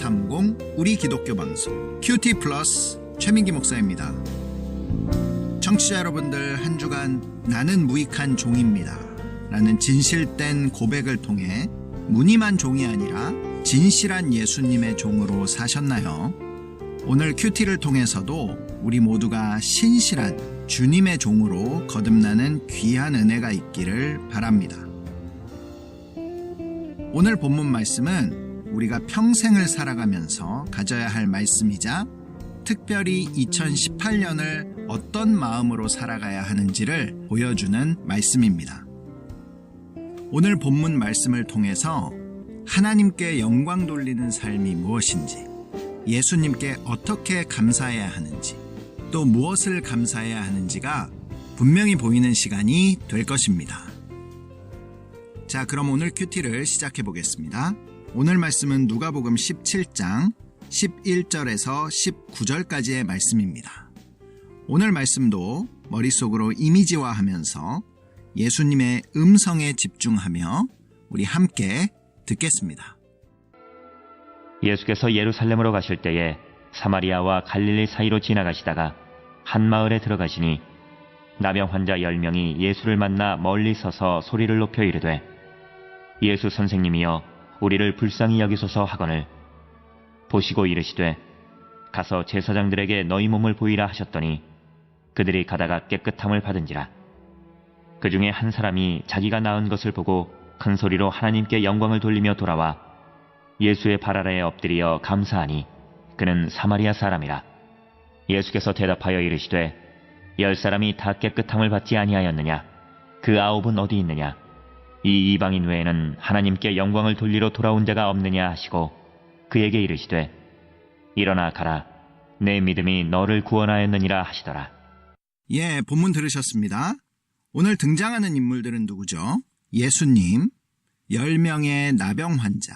2030 우리 기독교 방송 큐티 플러스 최민기 목사입니다. 청취자 여러분들, 한 주간 나는 무익한 종입니다 라는 진실된 고백을 통해 무늬만 종이 아니라 진실한 예수님의 종으로 사셨나요? 오늘 큐티를 통해서도 우리 모두가 신실한 주님의 종으로 거듭나는 귀한 은혜가 있기를 바랍니다. 오늘 본문 말씀은 우리가 평생을 살아가면서 가져야 할 말씀이자 특별히 2018년을 어떤 마음으로 살아가야 하는지를 보여주는 말씀입니다. 오늘 본문 말씀을 통해서 하나님께 영광 돌리는 삶이 무엇인지, 예수님께 어떻게 감사해야 하는지, 또 무엇을 감사해야 하는지가 분명히 보이는 시간이 될 것입니다. 자, 그럼 오늘 큐티를 시작해 보겠습니다. 오늘 말씀은 누가복음 17장 11절에서 19절까지의 말씀입니다. 오늘 말씀도 머릿속으로 이미지화하면서 예수님의 음성에 집중하며 우리 함께 듣겠습니다. 예수께서 예루살렘으로 가실 때에 사마리아와 갈릴리 사이로 지나가시다가 한 마을에 들어가시니 나병 환자 10명이 예수를 만나 멀리 서서 소리를 높여 이르되, 예수 선생님이여 우리를 불쌍히 여기소서 하거늘, 보시고 이르시되 가서 제사장들에게 너희 몸을 보이라 하셨더니 그들이 가다가 깨끗함을 받은지라. 그 중에 한 사람이 자기가 나은 것을 보고 큰 소리로 하나님께 영광을 돌리며 돌아와 예수의 발 아래에 엎드려 감사하니 그는 사마리아 사람이라. 예수께서 대답하여 이르시되 10사람이 다 깨끗함을 받지 아니하였느냐? 그 9은 어디 있느냐? 이 이방인 외에는 하나님께 영광을 돌리러 돌아온 자가 없느냐 하시고 그에게 이르시되 일어나 가라, 내 믿음이 너를 구원하였느니라 하시더라. 예, 본문 들으셨습니다. 오늘 등장하는 인물들은 누구죠? 예수님, 10명의 나병 환자,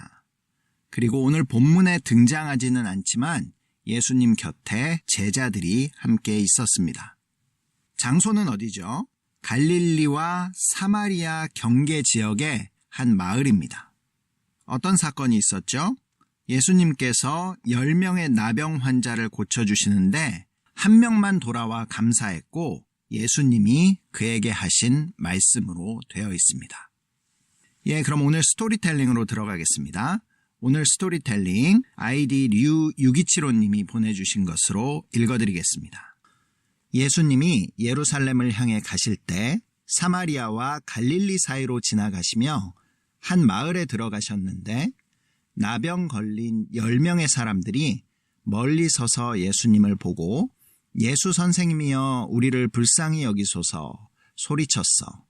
그리고 오늘 본문에 등장하지는 않지만 예수님 곁에 제자들이 함께 있었습니다. 장소는 어디죠? 갈릴리와 사마리아 경계 지역의 한 마을입니다. 어떤 사건이 있었죠? 예수님께서 10명의 나병 환자를 고쳐주시는데 한 명만 돌아와 감사했고 예수님이 그에게 하신 말씀으로 되어 있습니다. 예, 그럼 오늘 스토리텔링으로 들어가겠습니다. 오늘 스토리텔링 아이디 류6275님이 보내주신 것으로 읽어드리겠습니다. 예수님이 예루살렘을 향해 가실 때 사마리아와 갈릴리 사이로 지나가시며 한 마을에 들어가셨는데 나병 걸린 10명의 사람들이 멀리 서서 예수님을 보고 예수 선생님이여 우리를 불쌍히 여기소서 소리쳤어.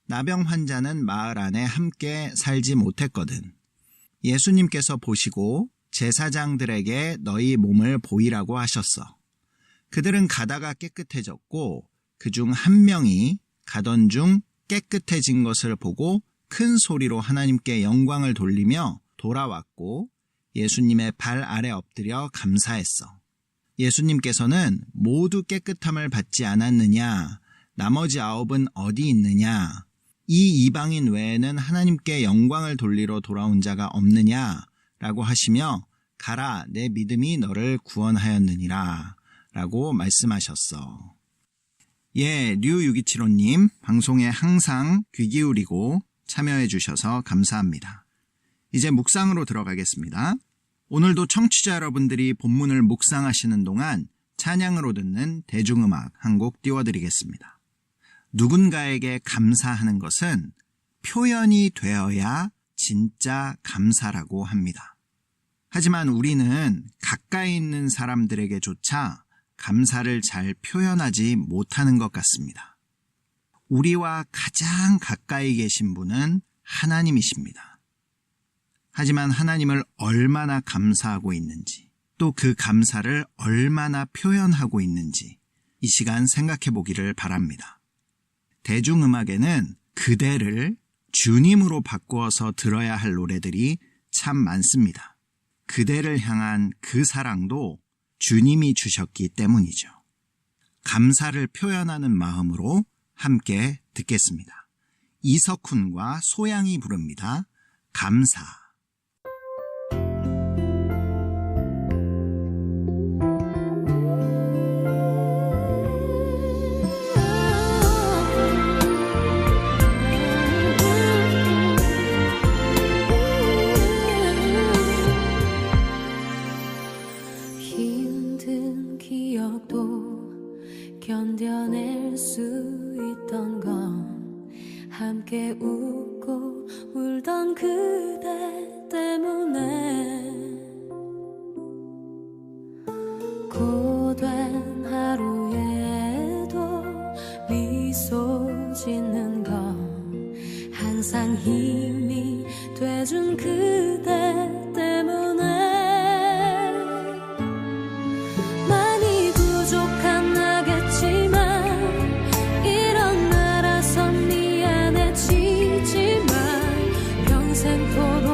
나병 환자는 마을 안에 함께 살지 못했거든. 예수님께서 보시고 제사장들에게 너희 몸을 보이라고 하셨어. 그들은 가다가 깨끗해졌고 그중 한 명이 가던 중 깨끗해진 것을 보고 큰 소리로 하나님께 영광을 돌리며 돌아왔고 예수님의 발 아래 엎드려 감사했어. 예수님께서는 모두 깨끗함을 받지 않았느냐? 나머지 9은 어디 있느냐? 이 이방인 외에는 하나님께 영광을 돌리러 돌아온 자가 없느냐? 라고 하시며 가라, 내 믿음이 너를 구원하였느니라 라고 말씀하셨어. 예, 류6275님, 방송에 항상 귀 기울이고 참여해 주셔서 감사합니다. 이제 묵상으로 들어가겠습니다. 오늘도 청취자 여러분들이 본문을 묵상하시는 동안 찬양으로 듣는 대중음악 한 곡 띄워드리겠습니다. 누군가에게 감사하는 것은 표현이 되어야 진짜 감사라고 합니다. 하지만 우리는 가까이 있는 사람들에게조차 감사를 잘 표현하지 못하는 것 같습니다. 우리와 가장 가까이 계신 분은 하나님이십니다. 하지만 하나님을 얼마나 감사하고 있는지, 또 그 감사를 얼마나 표현하고 있는지 이 시간 생각해 보기를 바랍니다. 대중음악에는 그대를 주님으로 바꾸어서 들어야 할 노래들이 참 많습니다. 그대를 향한 그 사랑도 주님이 주셨기 때문이죠. 감사를 표현하는 마음으로 함께 듣겠습니다. 이석훈과 소양이 부릅니다. 감사. 견뎌낼 수 있던 건 함께 웃고 울던 그대 때문에 고된 하루에도 미소 짓는 건 항상 힘이 돼준 그대 때문에 많이 부족한 나겠지만 이런 나라선 미안해지지만 평생토록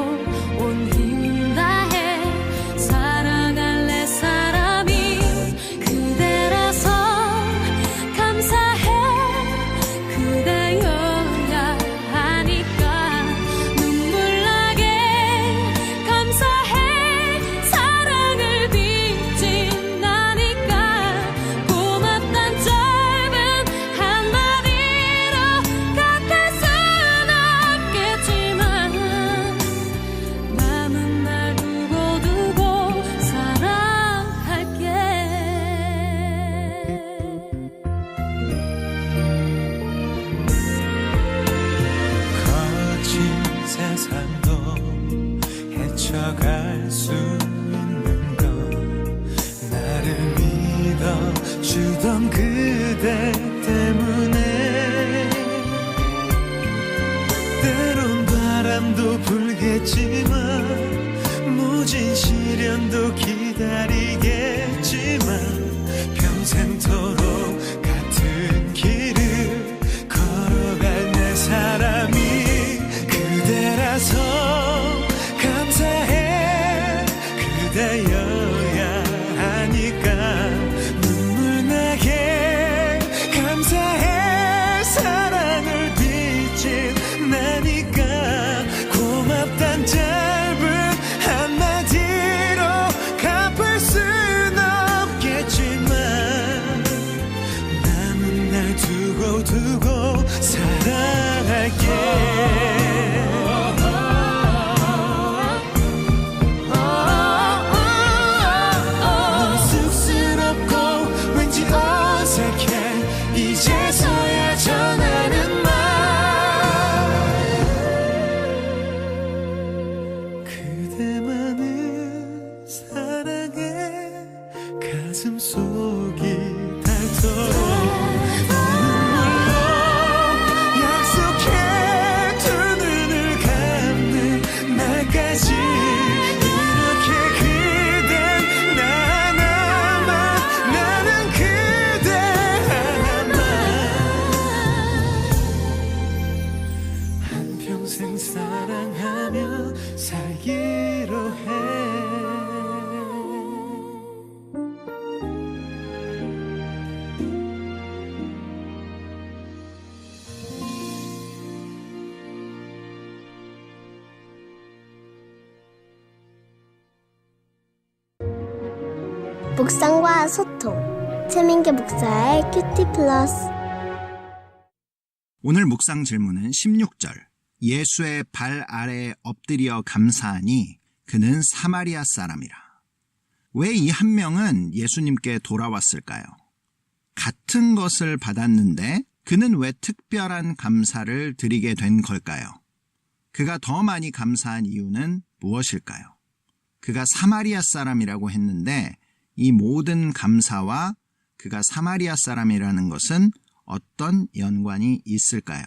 온 힘 다해 사랑할래 사람이 그대라서 감사해 그대여야 하니까 눈물 나게 감사해 사랑을 빚진 나니까 고맙단 짧은 한마디로 갚을 순 없겠지만 남은 날 두고 사랑할게 거친 세상도 헤쳐갈 수 있는 건 나를 믿어주던 그대 때문에 때론 바람도 불겠지만 모진 시련도 기다리겠지만 평생토록 같은 길을 걸어갈 내 사람이 그대라서 감사해 그대여야 하니까 눈물 나게 감사해 사랑을 빚진 나니까 고맙단 짧은 한마디로 갚을 순 없겠지만 남은 날 두고 사랑할게 쑥스럽고 왠지 어색해 이제서야 전하는 말 그대만을 사랑해 가슴 속이 닳도록 눈물로 약속해 두 눈을 감는 날까지 이렇게 그댄 나 하나만 나는 그대 하나만 한평생 사랑하며 살기로 해 묵상과 소통 최민기 목사의 큐티 플러스. 오늘 묵상 질문은 16절. 예수의 발 아래에 엎드려 감사하니 그는 사마리아 사람이라. 왜 이 한 명은 예수님께 돌아왔을까요? 같은 것을 받았는데 그는 왜 특별한 감사를 드리게 된 걸까요? 그가 더 많이 감사한 이유는 무엇일까요? 그가 사마리아 사람이라고 했는데 이 모든 감사와 그가 사마리아 사람이라는 것은 어떤 연관이 있을까요?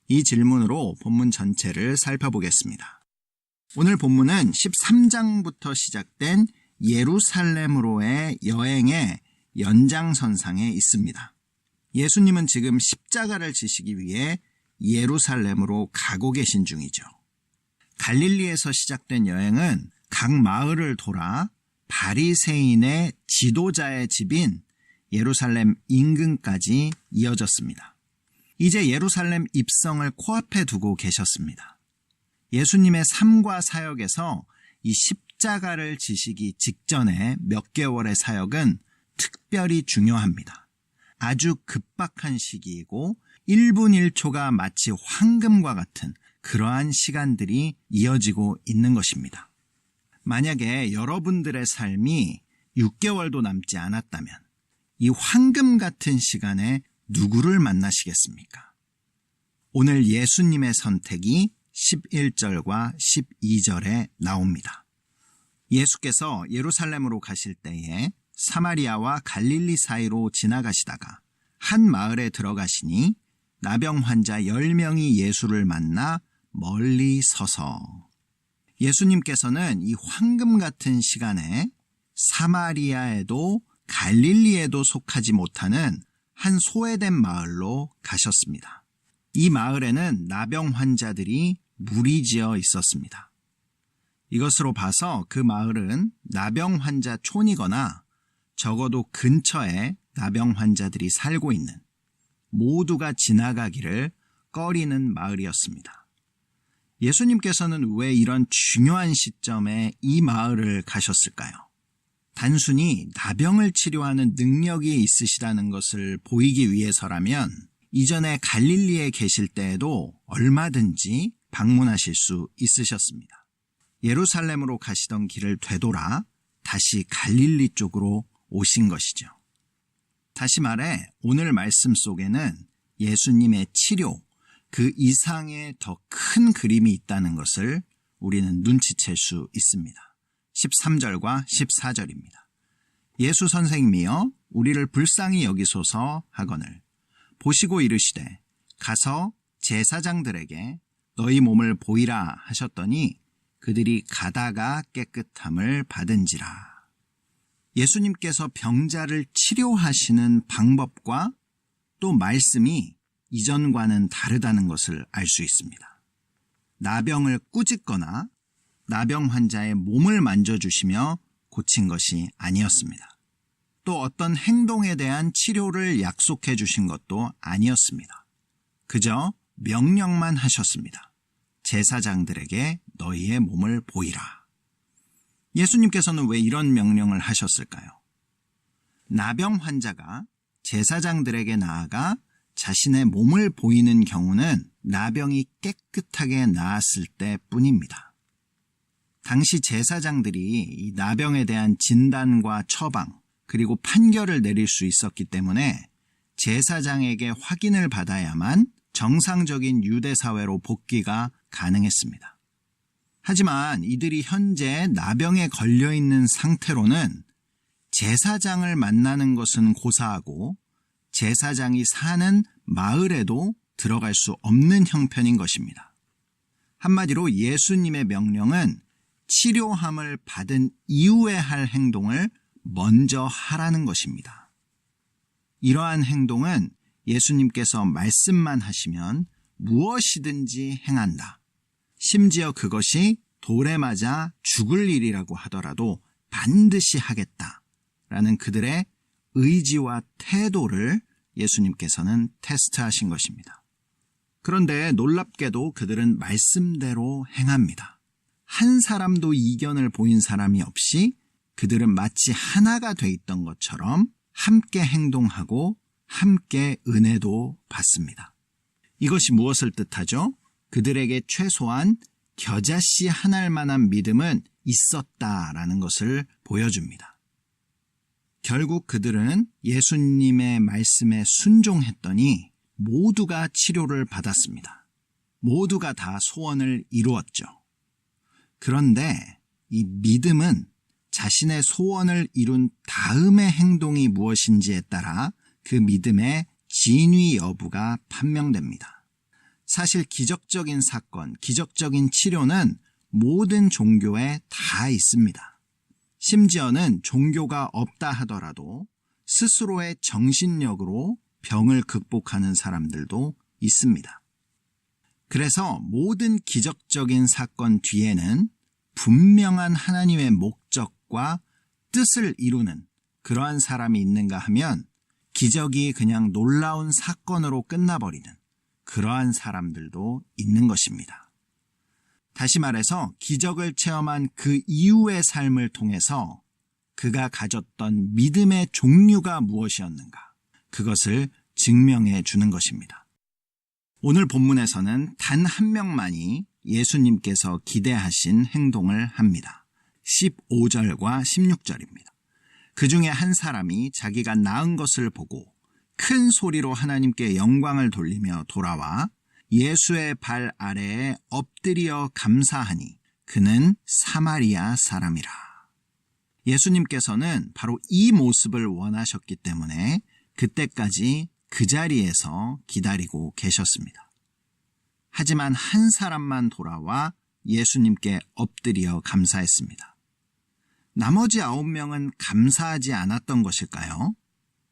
이 질문으로 본문 전체를 살펴보겠습니다. 오늘 본문은 13장부터 시작된 예루살렘으로의 여행의 연장선상에 있습니다. 예수님은 지금 십자가를 지시기 위해 예루살렘으로 가고 계신 중이죠. 갈릴리에서 시작된 여행은 각 마을을 돌아 바리새인의 지도자의 집인 예루살렘 인근까지 이어졌습니다. 이제 예루살렘 입성을 코앞에 두고 계셨습니다. 예수님의 삶과 사역에서 이 십자가를 지시기 직전에 몇 개월의 사역은 특별히 중요합니다. 아주 급박한 시기이고 1분 1초가 마치 황금과 같은 그러한 시간들이 이어지고 있는 것입니다. 만약에 여러분들의 삶이 6개월도 남지 않았다면 이 황금 같은 시간에 누구를 만나시겠습니까? 오늘 예수님의 선택이 11절과 12절에 나옵니다. 예수께서 예루살렘으로 가실 때에 사마리아와 갈릴리 사이로 지나가시다가 한 마을에 들어가시니 나병 환자 10명이 예수를 만나 멀리 서서. 예수님께서는 이 황금 같은 시간에 사마리아에도 갈릴리에도 속하지 못하는 한 소외된 마을로 가셨습니다. 이 마을에는 나병 환자들이 무리지어 있었습니다. 이것으로 봐서 그 마을은 나병 환자 촌이거나 적어도 근처에 나병 환자들이 살고 있는, 모두가 지나가기를 꺼리는 마을이었습니다. 예수님께서는 왜 이런 중요한 시점에 이 마을을 가셨을까요? 단순히 나병을 치료하는 능력이 있으시다는 것을 보이기 위해서라면 이전에 갈릴리에 계실 때에도 얼마든지 방문하실 수 있으셨습니다. 예루살렘으로 가시던 길을 되돌아 다시 갈릴리 쪽으로 오신 것이죠. 다시 말해 오늘 말씀 속에는 예수님의 치료, 그 이상의 더 큰 그림이 있다는 것을 우리는 눈치챌 수 있습니다. 13절과 14절입니다. 예수 선생님이여 우리를 불쌍히 여기소서 하거늘 보시고 이르시되 가서 제사장들에게 너희 몸을 보이라 하셨더니 그들이 가다가 깨끗함을 받은지라. 예수님께서 병자를 치료하시는 방법과 또 말씀이 이전과는 다르다는 것을 알 수 있습니다. 나병을 꾸짖거나 나병 환자의 몸을 만져주시며 고친 것이 아니었습니다. 또 어떤 행동에 대한 치료를 약속해 주신 것도 아니었습니다. 그저 명령만 하셨습니다. 제사장들에게 너희의 몸을 보이라. 예수님께서는 왜 이런 명령을 하셨을까요? 나병 환자가 제사장들에게 나아가 자신의 몸을 보이는 경우는 나병이 깨끗하게 나았을 때뿐입니다. 당시 제사장들이 이 나병에 대한 진단과 처방 그리고 판결을 내릴 수 있었기 때문에 제사장에게 확인을 받아야만 정상적인 유대 사회로 복귀가 가능했습니다. 하지만 이들이 현재 나병에 걸려있는 상태로는 제사장을 만나는 것은 고사하고 제사장이 사는 마을에도 들어갈 수 없는 형편인 것입니다. 한마디로 예수님의 명령은 치료함을 받은 이후에 할 행동을 먼저 하라는 것입니다. 이러한 행동은 예수님께서 말씀만 하시면 무엇이든지 행한다. 심지어 그것이 돌에 맞아 죽을 일이라고 하더라도 반드시 하겠다라는 그들의 의지와 태도를 예수님께서는 테스트하신 것입니다. 그런데 놀랍게도 그들은 말씀대로 행합니다. 한 사람도 이견을 보인 사람이 없이 그들은 마치 하나가 돼 있던 것처럼 함께 행동하고 함께 은혜도 받습니다. 이것이 무엇을 뜻하죠? 그들에게 최소한 겨자씨 한 알만한 믿음은 있었다라는 것을 보여줍니다. 결국 그들은 예수님의 말씀에 순종했더니 모두가 치료를 받았습니다. 모두가 다 소원을 이루었죠. 그런데 이 믿음은 자신의 소원을 이룬 다음의 행동이 무엇인지에 따라 그 믿음의 진위 여부가 판명됩니다. 사실 기적적인 사건, 기적적인 치료는 모든 종교에 다 있습니다. 심지어는 종교가 없다 하더라도 스스로의 정신력으로 병을 극복하는 사람들도 있습니다. 그래서 모든 기적적인 사건 뒤에는 분명한 하나님의 목적과 뜻을 이루는 그러한 사람이 있는가 하면 기적이 그냥 놀라운 사건으로 끝나버리는 그러한 사람들도 있는 것입니다. 다시 말해서 기적을 체험한 그 이후의 삶을 통해서 그가 가졌던 믿음의 종류가 무엇이었는가, 그것을 증명해 주는 것입니다. 오늘 본문에서는 단 한 명만이 예수님께서 기대하신 행동을 합니다. 15절과 16절입니다. 그 중에 한 사람이 자기가 낳은 것을 보고 큰 소리로 하나님께 영광을 돌리며 돌아와 예수의 발 아래에 엎드려 감사하니 그는 사마리아 사람이라. 예수님께서는 바로 이 모습을 원하셨기 때문에 그때까지 그 자리에서 기다리고 계셨습니다. 하지만 한 사람만 돌아와 예수님께 엎드려 감사했습니다. 나머지 9명은 감사하지 않았던 것일까요?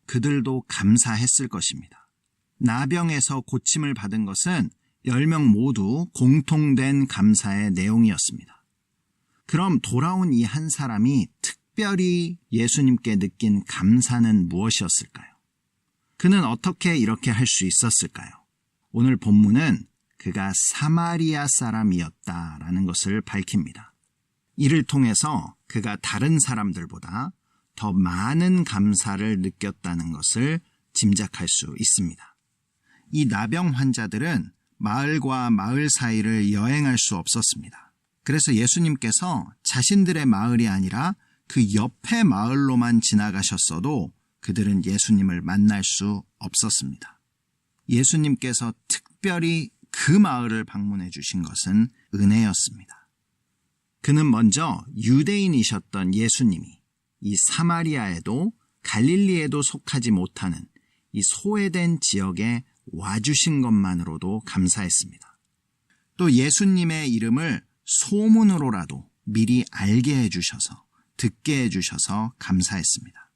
그들도 감사했을 것입니다. 나병에서 고침을 받은 것은 10명 모두 공통된 감사의 내용이었습니다. 그럼 돌아온 이 한 사람이 특별히 예수님께 느낀 감사는 무엇이었을까요? 그는 어떻게 이렇게 할 수 있었을까요? 오늘 본문은 그가 사마리아 사람이었다라는 것을 밝힙니다. 이를 통해서 그가 다른 사람들보다 더 많은 감사를 느꼈다는 것을 짐작할 수 있습니다. 이 나병 환자들은 마을과 마을 사이를 여행할 수 없었습니다. 그래서 예수님께서 자신들의 마을이 아니라 그 옆의 마을로만 지나가셨어도 그들은 예수님을 만날 수 없었습니다. 예수님께서 특별히 그 마을을 방문해 주신 것은 은혜였습니다. 그는 먼저 유대인이셨던 예수님이 이 사마리아에도 갈릴리에도 속하지 못하는 이 소외된 지역에 와주신 것만으로도 감사했습니다. 또 예수님의 이름을 소문으로라도 미리 알게 해주셔서 듣게 해주셔서 감사했습니다.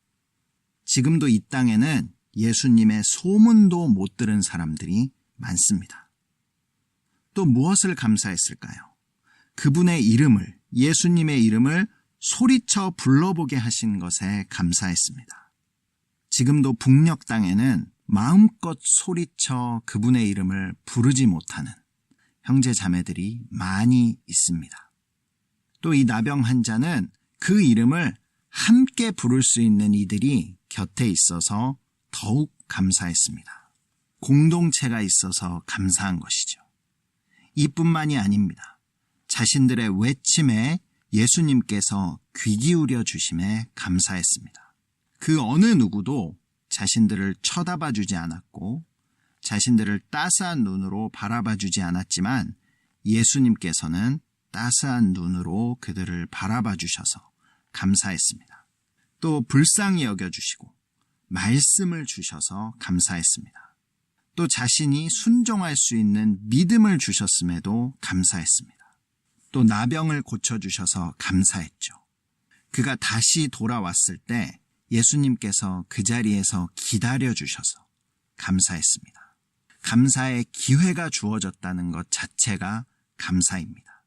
지금도 이 땅에는 예수님의 소문도 못 들은 사람들이 많습니다. 또 무엇을 감사했을까요? 그분의 이름을, 예수님의 이름을 소리쳐 불러보게 하신 것에 감사했습니다. 지금도 북녘 땅에는 마음껏 소리쳐 그분의 이름을 부르지 못하는 형제 자매들이 많이 있습니다. 또 이 나병 환자는 그 이름을 함께 부를 수 있는 이들이 곁에 있어서 더욱 감사했습니다. 공동체가 있어서 감사한 것이죠. 이뿐만이 아닙니다. 자신들의 외침에 예수님께서 귀 기울여 주심에 감사했습니다. 그 어느 누구도 자신들을 쳐다봐 주지 않았고 자신들을 따스한 눈으로 바라봐 주지 않았지만 예수님께서는 따스한 눈으로 그들을 바라봐 주셔서 감사했습니다. 또 불쌍히 여겨주시고 말씀을 주셔서 감사했습니다. 또 자신이 순종할 수 있는 믿음을 주셨음에도 감사했습니다. 또 나병을 고쳐주셔서 감사했죠. 그가 다시 돌아왔을 때 예수님께서 그 자리에서 기다려주셔서 감사했습니다. 감사의 기회가 주어졌다는 것 자체가 감사입니다.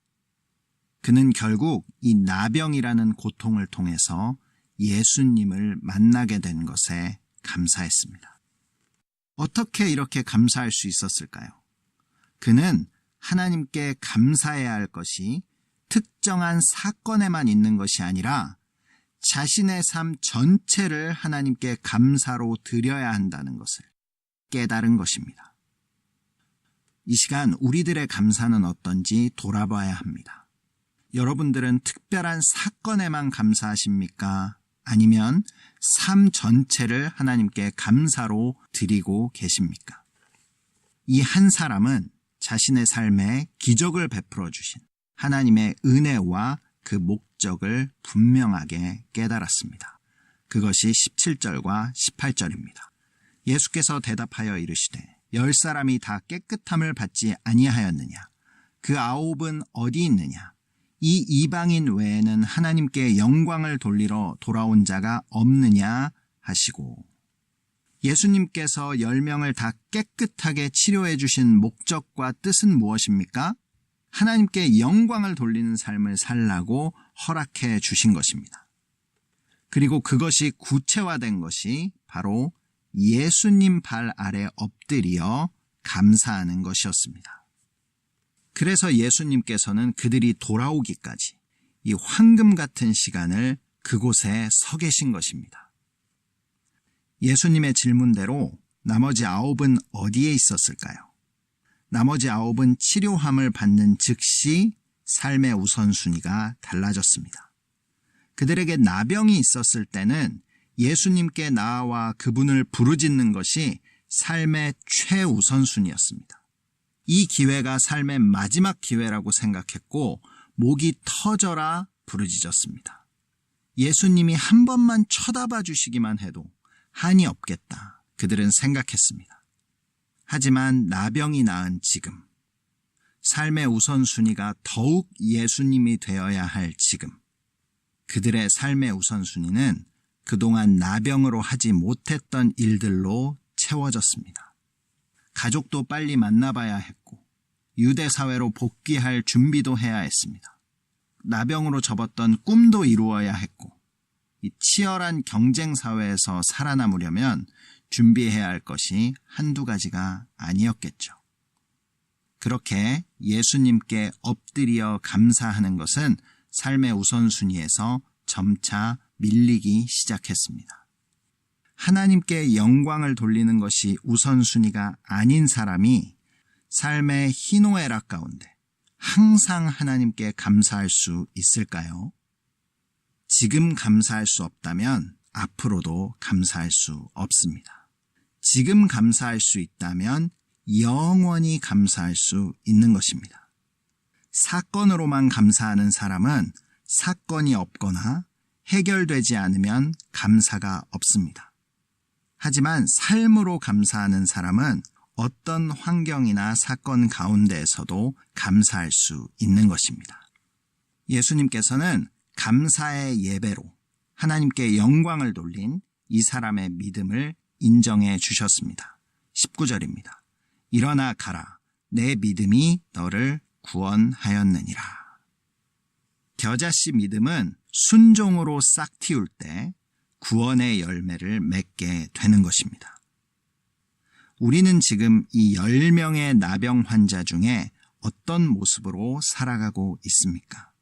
그는 결국 이 나병이라는 고통을 통해서 예수님을 만나게 된 것에 감사했습니다. 어떻게 이렇게 감사할 수 있었을까요? 그는 하나님께 감사해야 할 것이 특정한 사건에만 있는 것이 아니라 자신의 삶 전체를 하나님께 감사로 드려야 한다는 것을 깨달은 것입니다. 이 시간 우리들의 감사는 어떤지 돌아봐야 합니다. 여러분들은 특별한 사건에만 감사하십니까? 아니면 삶 전체를 하나님께 감사로 드리고 계십니까? 이 한 사람은 자신의 삶에 기적을 베풀어 주신 하나님의 은혜와 그 목적을 분명하게 깨달았습니다. 그것이 17절과 18절입니다. 예수께서 대답하여 이르시되 10사람이 다 깨끗함을 받지 아니하였느냐? 그 9은 어디 있느냐? 이 이방인 외에는 하나님께 영광을 돌리러 돌아온 자가 없느냐 하시고, 예수님께서 10명을 다 깨끗하게 치료해 주신 목적과 뜻은 무엇입니까? 하나님께 영광을 돌리는 삶을 살라고 허락해 주신 것입니다. 그리고 그것이 구체화된 것이 바로 예수님 발 아래 엎드려 감사하는 것이었습니다. 그래서 예수님께서는 그들이 돌아오기까지 이 황금 같은 시간을 그곳에 서 계신 것입니다. 예수님의 질문대로 나머지 9은 어디에 있었을까요? 나머지 9은 치료함을 받는 즉시 삶의 우선순위가 달라졌습니다. 그들에게 나병이 있었을 때는 예수님께 나아와 그분을 부르짖는 것이 삶의 최우선순위였습니다. 이 기회가 삶의 마지막 기회라고 생각했고 목이 터져라 부르짖었습니다. 예수님이 한 번만 쳐다봐 주시기만 해도 한이 없겠다. 그들은 생각했습니다. 하지만 나병이 나은 지금, 삶의 우선순위가 더욱 예수님이 되어야 할 지금, 그들의 삶의 우선순위는 그동안 나병으로 하지 못했던 일들로 채워졌습니다. 가족도 빨리 만나봐야 했고 유대 사회로 복귀할 준비도 해야 했습니다. 나병으로 접었던 꿈도 이루어야 했고 이 치열한 경쟁 사회에서 살아남으려면 준비해야 할 것이 한두 가지가 아니었겠죠. 그렇게 예수님께 엎드려 감사하는 것은 삶의 우선순위에서 점차 밀리기 시작했습니다. 하나님께 영광을 돌리는 것이 우선순위가 아닌 사람이 삶의 희노애락 가운데 항상 하나님께 감사할 수 있을까요? 지금 감사할 수 없다면 앞으로도 감사할 수 없습니다. 지금 감사할 수 있다면 영원히 감사할 수 있는 것입니다. 사건으로만 감사하는 사람은 사건이 없거나 해결되지 않으면 감사가 없습니다. 하지만 삶으로 감사하는 사람은 어떤 환경이나 사건 가운데에서도 감사할 수 있는 것입니다. 예수님께서는 감사의 예배로 하나님께 영광을 돌린 이 사람의 믿음을 인정해 주셨습니다. 19절입니다. 일어나 가라. 내 믿음이 너를 구원하였느니라. 겨자씨 믿음은 순종으로 싹 틔울 때 구원의 열매를 맺게 되는 것입니다. 우리는 지금 이 10명의 나병 환자 중에 어떤 모습으로 살아가고 있습니까?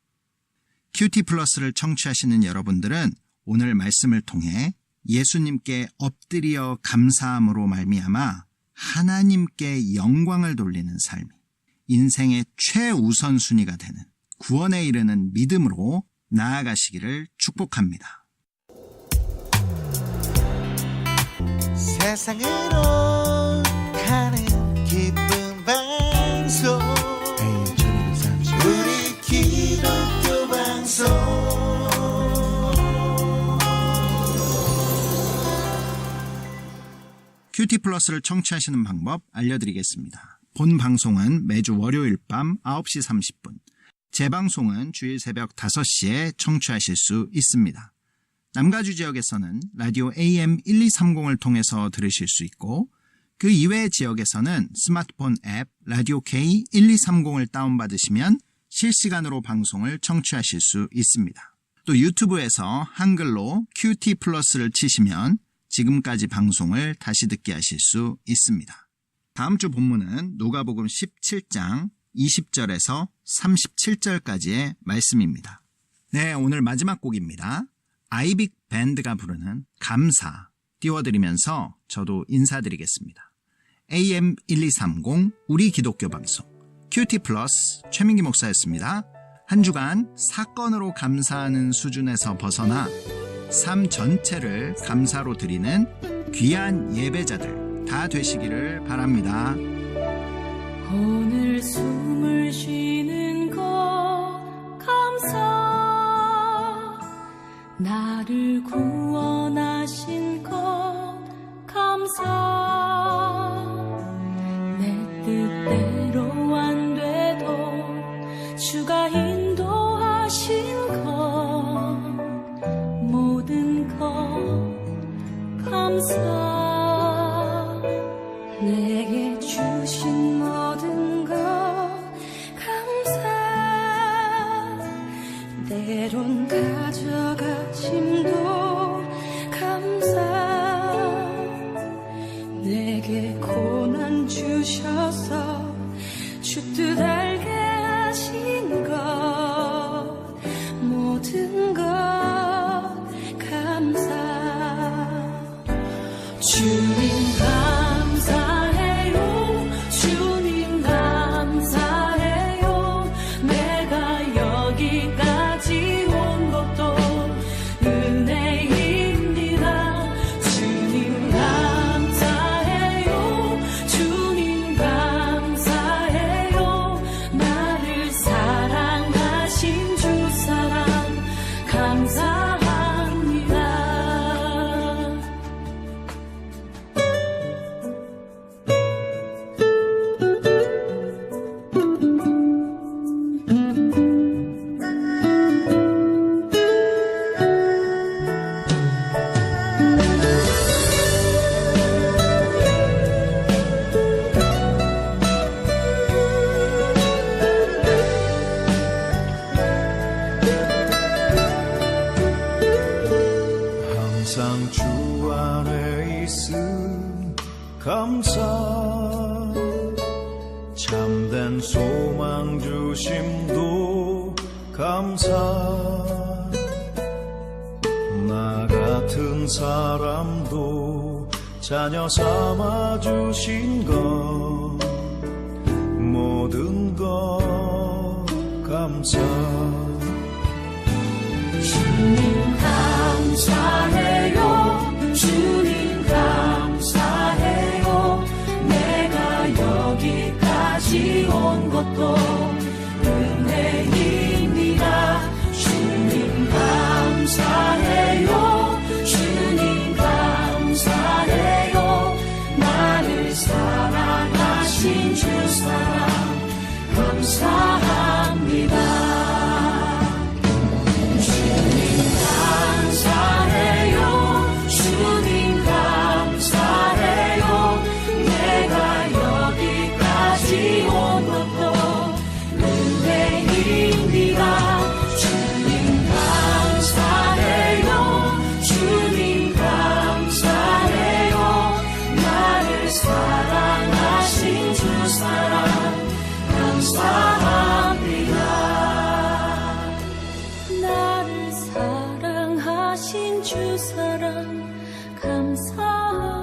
큐티 플러스를 청취하시는 여러분들은 오늘 말씀을 통해 예수님께 엎드려 감사함으로 말미암아 하나님께 영광을 돌리는 삶이 인생의 최우선순위가 되는 구원에 이르는 믿음으로 나아가시기를 축복합니다. 세상으로 가는 기쁜 방송 우리 기독교 방송 큐티 플러스를 청취하시는 방법 알려드리겠습니다. 본 방송은 매주 월요일 밤 9시 30분, 재방송은 주일 새벽 5시에 청취하실 수 있습니다. 남가주 지역에서는 라디오 AM 1230을 통해서 들으실 수 있고 그 이외의 지역에서는 스마트폰 앱 라디오 K 1230을 다운받으시면 실시간으로 방송을 청취하실 수 있습니다. 또 유튜브에서 한글로 큐티 플러스를 치시면 지금까지 방송을 다시 듣게 하실 수 있습니다. 다음 주 본문은 누가복음 17장 20절에서 37절까지의 말씀입니다. 네, 오늘 마지막 곡입니다. 아이빅 밴드가 부르는 감사 띄워드리면서 저도 인사드리겠습니다. AM 1230 우리 기독교 방송 큐티 플러스 최민기 목사였습니다. 한 주간 사건으로 감사하는 수준에서 벗어나 삶 전체를 감사로 드리는 귀한 예배자들 다 되시기를 바랍니다. 오늘 숨을 쉬는 것 감사 나를 구원하신 것 감사 내 뜻대로 안 돼도 주가 인도하신 것 모든 것 감사 내게 주신 모든 것 감사 때론 가져가심도 감사 내게 고난 주셔서 주 뜻 알게 하신 것 모든 것 감사 주님 감사해요 주님 감사해요 내가 여기까지 온 것도 은혜입니다 항상 주 안에 있음 감사 참된 소망 주심도 감사 나 같은 사람도 자녀 삼아 주신 것 모든 것 감사 주님 감사해요 주님 감사해요 내가 여기까지 온 것도 은혜입니다 주님 감사해요 주님 감사해요 나를 사랑하신 주 사랑 감사합니다 감사해요 주님 감사해요 내가 여기까지 온 것도 은혜입니다 주님 감사해요 주님 감사해요 나를 사랑하신 주 사랑 감사합니다 나를 사랑하신 주 사랑 감사합니다